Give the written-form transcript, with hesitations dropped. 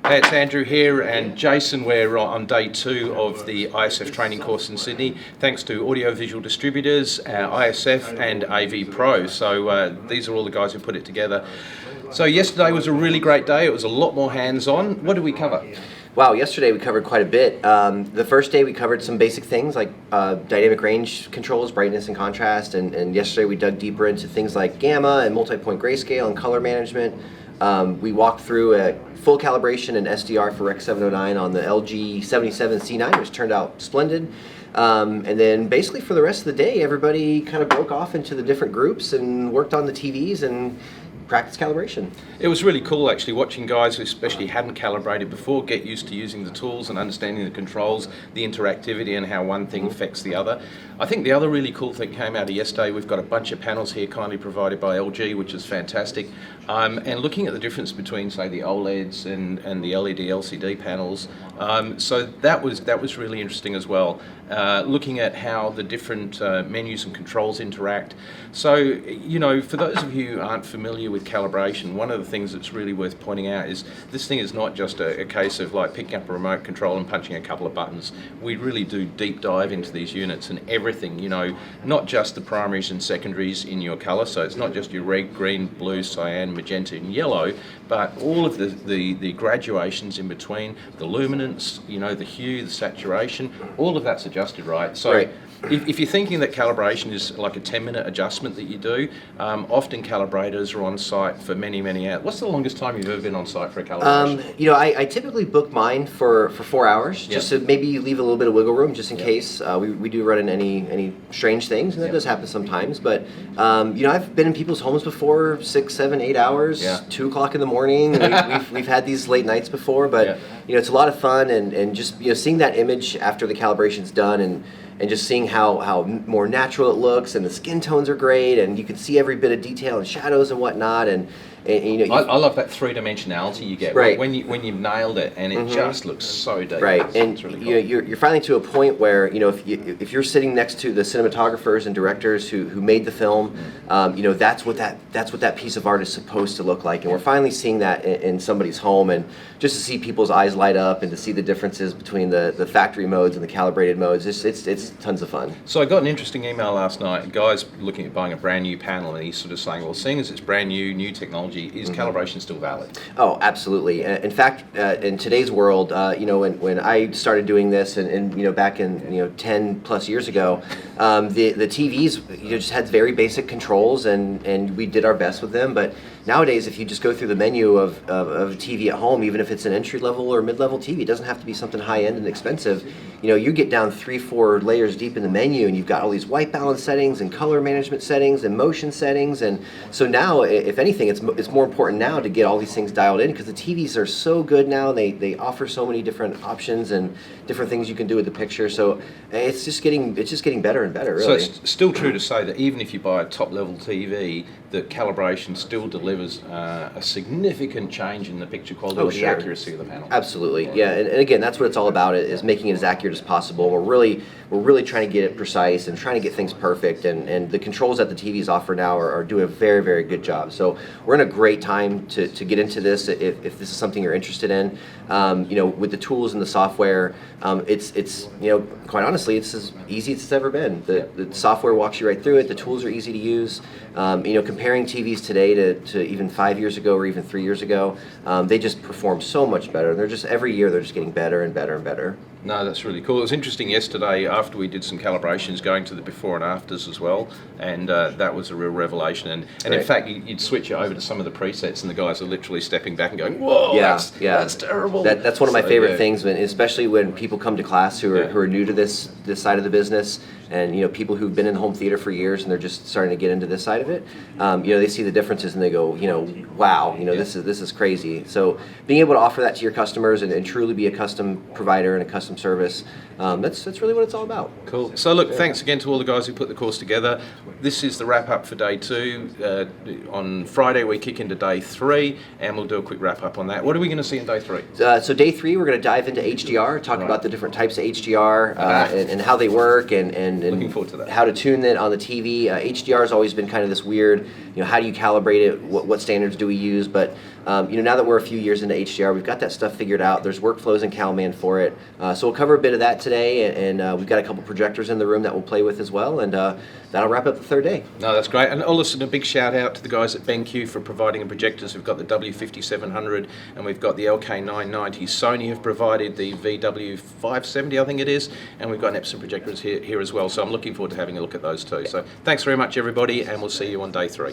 Hey, it's Andrew here, and Jason. We're on day 2 of the ISF training course in Sydney, thanks to Audiovisual Distributors, ISF and AV Pro. So these are all the guys who put it together. So yesterday was a really great day. It was a lot more hands-on. What did we cover? Wow, yesterday we covered quite a bit. The first day we covered some basic things like dynamic range controls, brightness and contrast, and yesterday we dug deeper into things like gamma and multi-point grayscale and color management. We walked through a full calibration and SDR for Rec 709 on the LG 77C9, which turned out splendid. And then basically for the rest of the day, everybody kind of broke off into the different groups and worked on the TVs and practice calibration. It was really cool actually watching guys who especially hadn't calibrated before get used to using the tools and understanding the controls, the interactivity and how one thing affects the other. I think the other really cool thing came out of yesterday, we've got a bunch of panels here kindly provided by LG, which is fantastic. And looking at the difference between say the OLEDs and the LED LCD panels, so that was really interesting as well. Looking at how the different menus and controls interact. So, you know, for those of you who aren't familiar with calibration, one of the things that's really worth pointing out is this thing is not just a case of like picking up a remote control and punching a couple of buttons. We really do deep dive into these units and everything, you know, not just the primaries and secondaries in your color, so it's not just your red, green, blue, cyan, magenta and yellow, but all of the graduations in between, the luminance, you know, the hue, the saturation, all of that's adjusted, right? So right. If you're thinking that calibration is like a 10-minute adjustment that you do, often calibrators are on site for many, many hours. What's the longest time you've ever been on site for a calibration? You know, I typically book mine for 4 hours, just to maybe leave a little bit of wiggle room, just in case we do run into any strange things, and that does happen sometimes. But you know, I've been in people's homes before, 6, 7, 8 hours, 2 o'clock in the morning. We've had these late nights before, but you know, it's a lot of fun, and just seeing that image after the calibration's done, and just seeing how more natural it looks, and the skin tones are great, and you can see every bit of detail and shadows and whatnot, and you know, I love that three-dimensionality you get when you've nailed it, and it just looks so deep. Right, and it's really cool. you're finally to a point where, you know, if you're sitting next to the cinematographers and directors who made the film, you know, that's what that piece of art is supposed to look like, and we're finally seeing that in somebody's home, and just to see people's eyes light up and to see the differences between the factory modes and the calibrated modes, it's tons of fun. So I got an interesting email last night. A guy's looking at buying a brand new panel, and he's sort of saying, well, seeing as it's brand new technology, is calibration still valid? Oh, absolutely. In fact, in today's world, you know, when I started doing this, and you know, back in 10 plus years ago, the TVs just had very basic controls, and we did our best with them. But nowadays, if you just go through the menu of a TV at home, even if it's an entry level or mid level TV, it doesn't have to be something high end and expensive. You know, you get down 3-4 layers deep in the menu, and you've got all these white balance settings and color management settings and motion settings, and so now, if anything, it's more important now to get all these things dialed in, because the TVs are so good now. They offer so many different options and different things you can do with the picture. So it's just getting better and better, really. So it's still true to say that even if you buy a top level TV, the calibration still delivers a significant change in the picture quality or the accuracy of the panel. Absolutely, yeah. And again, that's what it's all about, is making it as accurate as possible. We're really trying to get it precise and trying to get things perfect, and the controls that the TVs offer now are doing a very, very good job. So we're in a great time to get into this if this is something you're interested in. You know, with the tools and the software, it's you know, quite honestly, it's as easy as it's ever been. The software walks you right through it. The tools are easy to use. You know, comparing TVs today to even 5 years ago or even 3 years ago, they just perform so much better. They're just, every year they're just getting better and better and better. No, that's really cool. It was interesting yesterday after we did some calibrations, going to the before and afters as well, and that was a real revelation. And in fact, you'd switch it over to some of the presets, and the guys are literally stepping back and going, "Whoa, that's terrible." That's one of my favorite things, especially when people come to class who are new to this side of the business, and you know, people who've been in home theater for years and they're just starting to get into this side of it. You know, they see the differences and they go, you know, wow, you know, this is crazy. So being able to offer that to your customers and truly be a custom provider and a custom service, that's really what it's all about. Cool. So look, thanks again to all the guys who put the course together. This is the wrap up for day 2. On Friday we kick into day 3, and we'll do a quick wrap up on that. What are we going to see in day 3? So day 3 we're going to dive into HDR, talk about the different types of HDR and how they work, and Looking forward to that. how to tune it on the TV. HDR has always been kind of this weird, how do you calibrate it? What standards do we use? But now that we're a few years into HDR, we've got that stuff figured out. There's workflows in CalMan for it. So we'll cover a bit of that today, and we've got a couple projectors in the room that we'll play with as well, and that'll wrap up the third day. No, that's great. And listen, a big shout out to the guys at BenQ for providing the projectors. We've got the W5700 and we've got the LK990. Sony have provided the VW570, I think it is, and we've got an Epson projectors here as well. So I'm looking forward to having a look at those too. So thanks very much, everybody, and we'll see you on day 3.